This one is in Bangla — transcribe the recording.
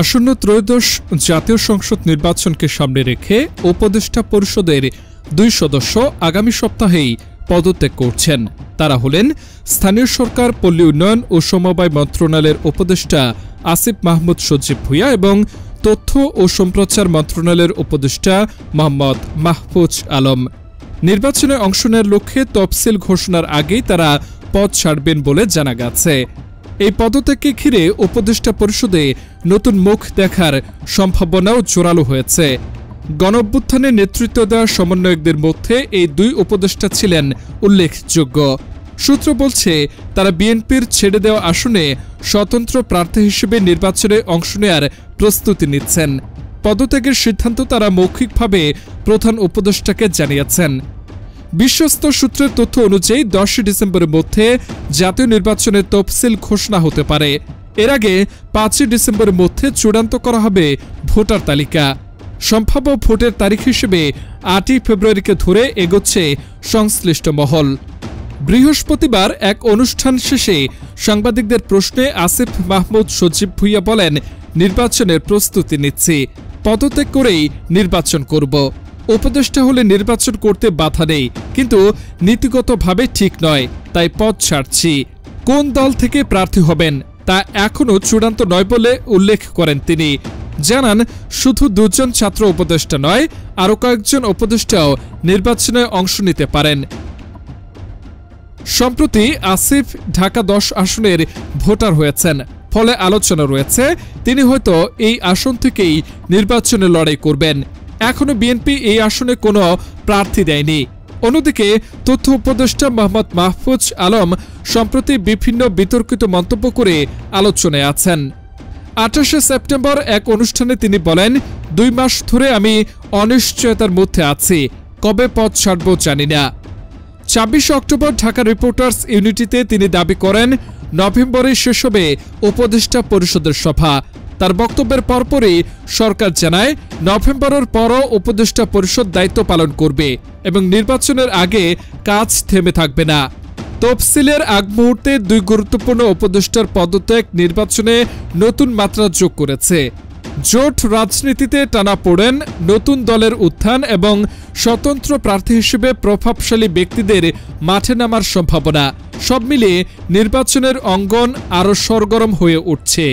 আসন্ন ত্রয়োদশ জাতীয় সংসদ নির্বাচনকে সামনে রেখে উপদেষ্টা পরিষদের 2 সদস্য আগামী সপ্তাহেই পদত্যাগ করছেন। তারা হলেন স্থানীয় সরকার, পল্লী উন্নয়ন ও সমবায় মন্ত্রণালয়ের উপদেষ্টা আসিফ মাহমুদ সজীব ভুঁইয়া এবং তথ্য ও সম্প্রচার মন্ত্রণালয়ের উপদেষ্টা মোহাম্মদ মাহফুজ আলম। নির্বাচনে অংশ নেওয়ার লক্ষ্যে তফসিল ঘোষণার আগেই তারা পদ ছাড়বেন বলে জানা গেছে। এই পদত্যাগকে ঘিরে উপদেষ্টা পরিষদে নতুন মুখ দেখার সম্ভাবনাও জোরালো হয়েছে। গণঅভ্যুত্থানে নেতৃত্ব দেওয়া সমন্বয়কদের মধ্যে এই 2 উপদেষ্টা ছিলেন উল্লেখযোগ্য। সূত্র বলছে তারা বিএনপির ছেড়ে দেওয়া আসনে স্বতন্ত্র প্রার্থী হিসেবে নির্বাচনে অংশ নেওয়ার প্রস্তুতি নিচ্ছেন। পদত্যাগের সিদ্ধান্ত তারা মৌখিকভাবে প্রধান উপদেষ্টাকে জানিয়েছেন। বিশ্বস্ত সূত্রের তথ্য অনুযায়ী 10 ডিসেম্বরের মধ্যে জাতীয় নির্বাচনের তফসিল ঘোষণা হতে পারে। এর আগে 5 ডিসেম্বরের মধ্যে চূড়ান্ত করা হবে ভোটার তালিকা। সম্ভাব্য ভোটের তারিখ হিসেবে 8 ফেব্রুয়ারিকে ধরে এগোচ্ছে সংশ্লিষ্ট মহল। বৃহস্পতিবার এক অনুষ্ঠান শেষে সাংবাদিকদের প্রশ্নে আসিফ মাহমুদ সজীব ভুঁইয়া বলেন, নির্বাচনের প্রস্তুতি নিচ্ছি, পদত্যাগ করেই নির্বাচন করব। উপদেষ্টা হলে নির্বাচন করতে বাধা নেই, কিন্তু নীতিগতভাবে ঠিক নয়, তাই পদ ছাড়ছি। কোন দল থেকে প্রার্থী হবেন তা এখনও চূড়ান্ত নয় বলে উল্লেখ করেন তিনি। জানান, শুধু 2 জন ছাত্র উপদেষ্টা নয়, আরও কয়েকজন উপদেষ্টাও নির্বাচনে অংশ নিতে পারেন। সম্প্রতি আসিফ ঢাকা 10 আসনের ভোটার হয়েছেন, ফলে আলোচনা রয়েছে তিনি হয়তো এই আসন থেকেই নির্বাচনে লড়াই করবেন। এখনো বিএনপি এই আসনে কোনো প্রার্থী দেয়নি। অন্যদিকে তথ্য উপদেষ্টা মোহাম্মদ মাহফুজ আলম সম্প্রতি বিভিন্ন বিতর্কিত মন্তব্য করে আলোচনায় আছেন। 28 সেপ্টেম্বর এক অনুষ্ঠানে তিনি বলেন, 2 মাস ধরে আমি অনিশ্চয়তার মধ্যে আছি, কবে পদ ছাড়ব জানি না। 26 অক্টোবর ঢাকা রিপোর্টার্স ইউনিটিতে তিনি দাবি করেন, নভেম্বরে শেষ হবে উপদেষ্টা পরিষদের সভা। তার বক্তব্যের পরপরই সরকার জানায়, নভেম্বরের পরও উপদেষ্টা পরিষদ দায়িত্ব পালন করবে এবং নির্বাচনের আগে কাজ থেমে থাকবে না। তফসিলের আগ মুহূর্তে 2 গুরুত্বপূর্ণ উপদেষ্টার পদত্যাগ নির্বাচনে নতুন মাত্রা যোগ করেছে। জোট রাজনীতিতে টানাপোড়েন, নতুন দলের উত্থান এবং স্বতন্ত্র প্রার্থী হিসেবে প্রভাবশালী ব্যক্তিদের মাঠে নামার সম্ভাবনা, সব মিলিয়ে নির্বাচনের অঙ্গন আরও সরগরম হয়ে উঠছে।